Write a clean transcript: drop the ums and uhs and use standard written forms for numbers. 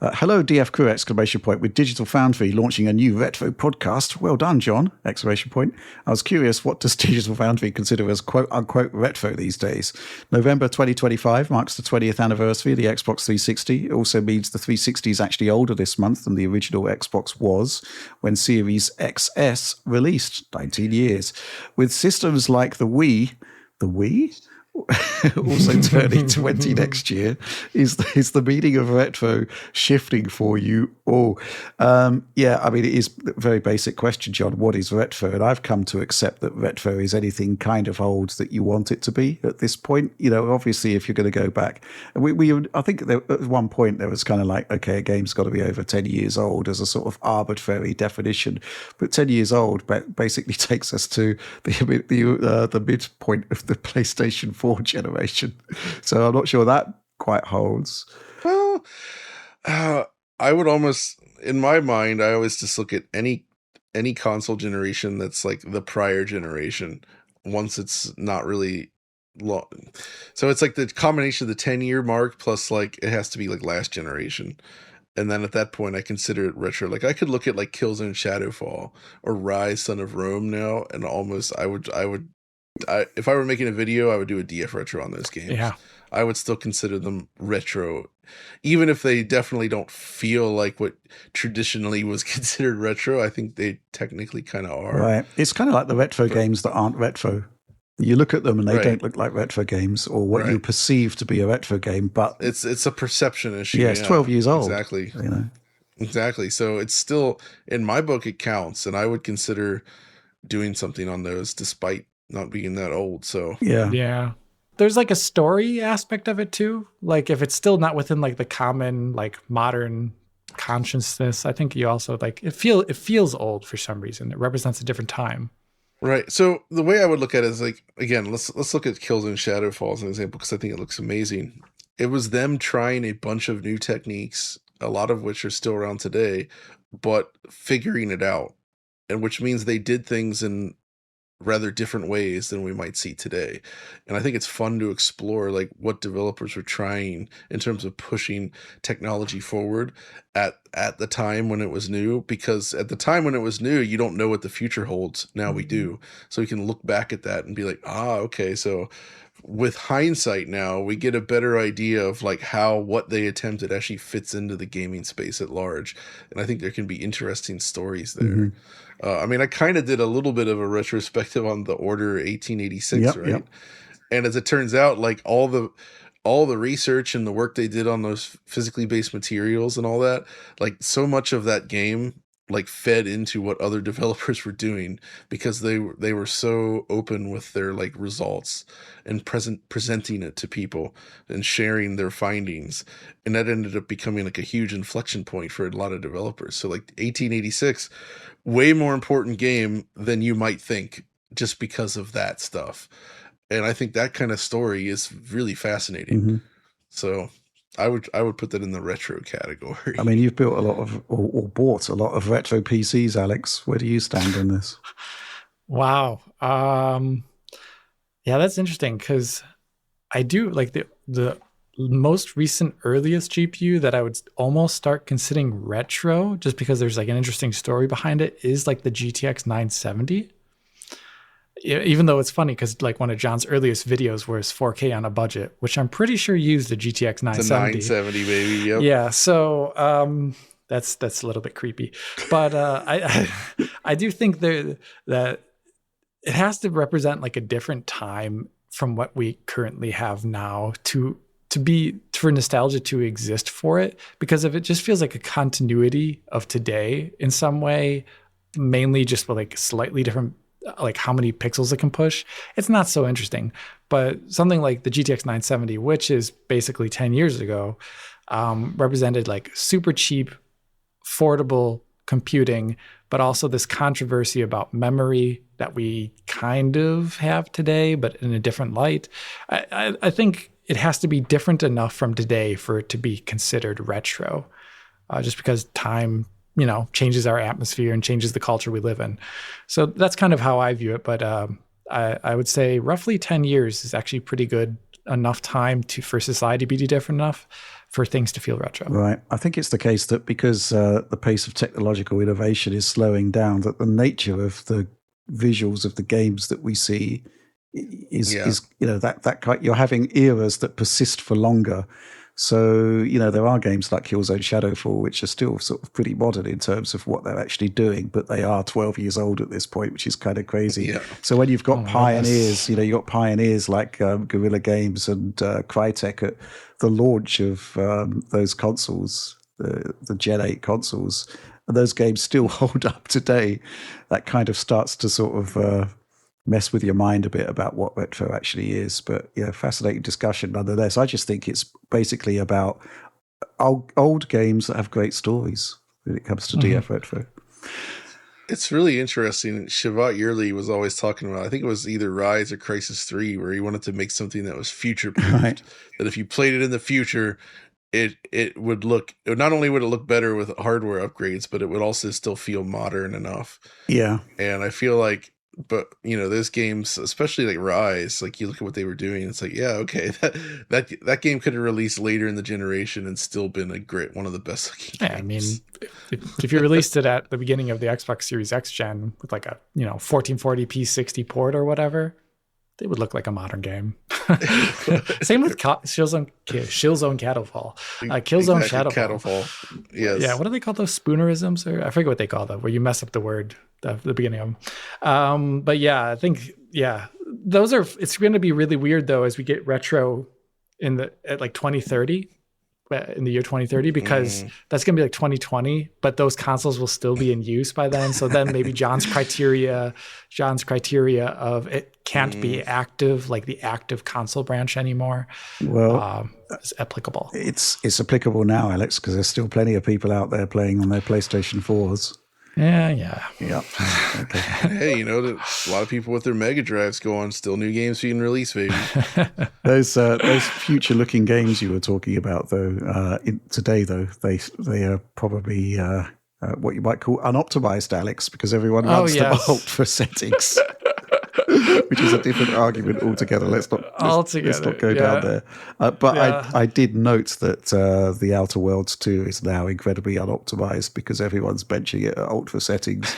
Hello, DF crew! Exclamation point. With Digital Foundry launching a new retro podcast. Well done, John! Exclamation point. I was curious, what does Digital Foundry consider as quote unquote retro these days? November 2025 marks the 20th anniversary of the Xbox 360. It also means the 360 is actually older this month than the original Xbox was when Series XS released, 19 years. With systems like the Wii, also turning 20 next year, is the meaning of retro shifting for you all? Yeah, I mean, it is a very basic question, John. What is retro? And I've come to accept that retro is anything kind of old that you want it to be at this point. You know, obviously, if you're going to go back, I think at one point there was kind of like, okay, a game's got to be over 10 years old as a sort of arbitrary definition. But 10 years old basically takes us to the midpoint of the PlayStation 4 generation. So I'm not sure that quite holds. Well, I would almost, in my mind, I always just look at any console generation that's like the prior generation once it's not really long. So it's like the combination of the 10-year mark plus like it has to be like last generation. And then at that point, I consider it retro. Like I could look at like Killzone Shadowfall or Rise Son of Rome now, and almost if I were making a video, I would do a DF retro on those games. Yeah. I would still consider them retro, even if they definitely don't feel like what traditionally was considered retro. I think they technically kind of are. Right. It's kind of like the retro games that aren't retro. You look at them and they don't look like retro games or what you perceive to be a retro game, but it's a perception issue. Yeah, it's 12 years old. Exactly. You know. Exactly. So it's still, in my book, it counts, and I would consider doing something on those despite not being that old. So yeah, there's like a story aspect of it too. Like if it's still not within like the common like modern consciousness, I think you also like it feels old for some reason. It represents a different time. Right. So the way I would look at it is like, again, let's look at Killzone Shadowfall as an example, because I think it looks amazing. It was them trying a bunch of new techniques, a lot of which are still around today, but figuring it out, and which means they did things in rather different ways than we might see today. And I think it's fun to explore like what developers were trying in terms of pushing technology forward at the time when it was new, because at the time when it was new, you don't know what the future holds. Now we do. So we can look back at that and be like, okay, so with hindsight now, we get a better idea of like how what they attempted actually fits into the gaming space at large. And I think there can be interesting stories there. Mm-hmm. I mean, I kind of did a little bit of a retrospective on the Order 1886, right? Yep. And as it turns out, like all the research and the work they did on those physically based materials and all that, like so much of that game like fed into what other developers were doing, because they were so open with their like results and presenting it to people and sharing their findings. And that ended up becoming like a huge inflection point for a lot of developers. So like 1886, way more important game than you might think just because of that stuff. And I think that kind of story is really fascinating. Mm-hmm. So I would put that in the retro category. I mean, you've built a lot of, or bought a lot of retro PCs, Alex. Where do you stand on this? Wow. Yeah, that's interesting, because I do like the most recent earliest GPU that I would almost start considering retro, just because there's like an interesting story behind it, is like the GTX 970. Even though it's funny because like one of John's earliest videos was 4K on a budget, which I'm pretty sure used the GTX 970. It's a 970, baby. Yep. Yeah. So that's a little bit creepy, but I do think that it has to represent like a different time from what we currently have now for nostalgia to exist for it, because if it just feels like a continuity of today in some way, mainly just with like slightly different, like how many pixels it can push, it's not so interesting. But something like the GTX 970, which is basically 10 years ago, represented like super cheap, affordable computing, but also this controversy about memory that we kind of have today, but in a different light. I think it has to be different enough from today for it to be considered retro, just because time changes our atmosphere and changes the culture we live in. So that's kind of how I view it. But I would say roughly 10 years is actually pretty good enough time for society to be different enough for things to feel retro. Right. I think it's the case that because the pace of technological innovation is slowing down, that the nature of the visuals of the games that we see is that kind, you're having eras that persist for longer. So, there are games like Killzone Shadowfall, which are still sort of pretty modern in terms of what they're actually doing, but they are 12 years old at this point, which is kind of crazy. Yeah. So when you've got pioneers, you've got pioneers like Guerrilla Games and Crytek at the launch of those consoles, the Gen 8 consoles, and those games still hold up today, that kind of starts to sort of mess with your mind a bit about what retro actually is. But fascinating discussion nonetheless. I just think it's basically about old games that have great stories when it comes to DF retro. It's really interesting. Shavat Yearly was always talking about, I think it was either Rise or Crysis 3, where he wanted to make something that was future-proofed. Right. That if you played it in the future, it would not only would it look better with hardware upgrades, but it would also still feel modern enough. Yeah. And I feel like, but those games, especially like Rise, like you look at what they were doing, it's like, yeah, okay, that game could have released later in the generation and still been one of the best looking games. Yeah, I mean, if you released it at the beginning of the Xbox Series X gen with like a 1440p 60 port or whatever, they would look like a modern game. Same with Killzone Shadowfall. Killzone Shadowfall. Yes. Yeah, what do they call those spoonerisms? Or I forget what they call them, where you mess up the word at the beginning of them. But yeah, I think, those are, it's going to be really weird though, as we get retro at like 2030, in the year 2030, because that's going to be like 2020, but those consoles will still be in use by then. So then maybe John's criteria of it can't be active, like the active console branch anymore. Well, is applicable. It's applicable now, Alex, because there's still plenty of people out there playing on their PlayStation 4s. Yeah. Okay. Hey, a lot of people with their Mega Drives go on, still new games being released, baby. Those future-looking games you were talking about, though, today, though, they are probably what you might call unoptimized, Alex, because everyone wants to opt for settings. Which is a different argument altogether. Let's not go down there. But I did note that the Outer Worlds 2 is now incredibly unoptimized because everyone's benching it at ultra settings.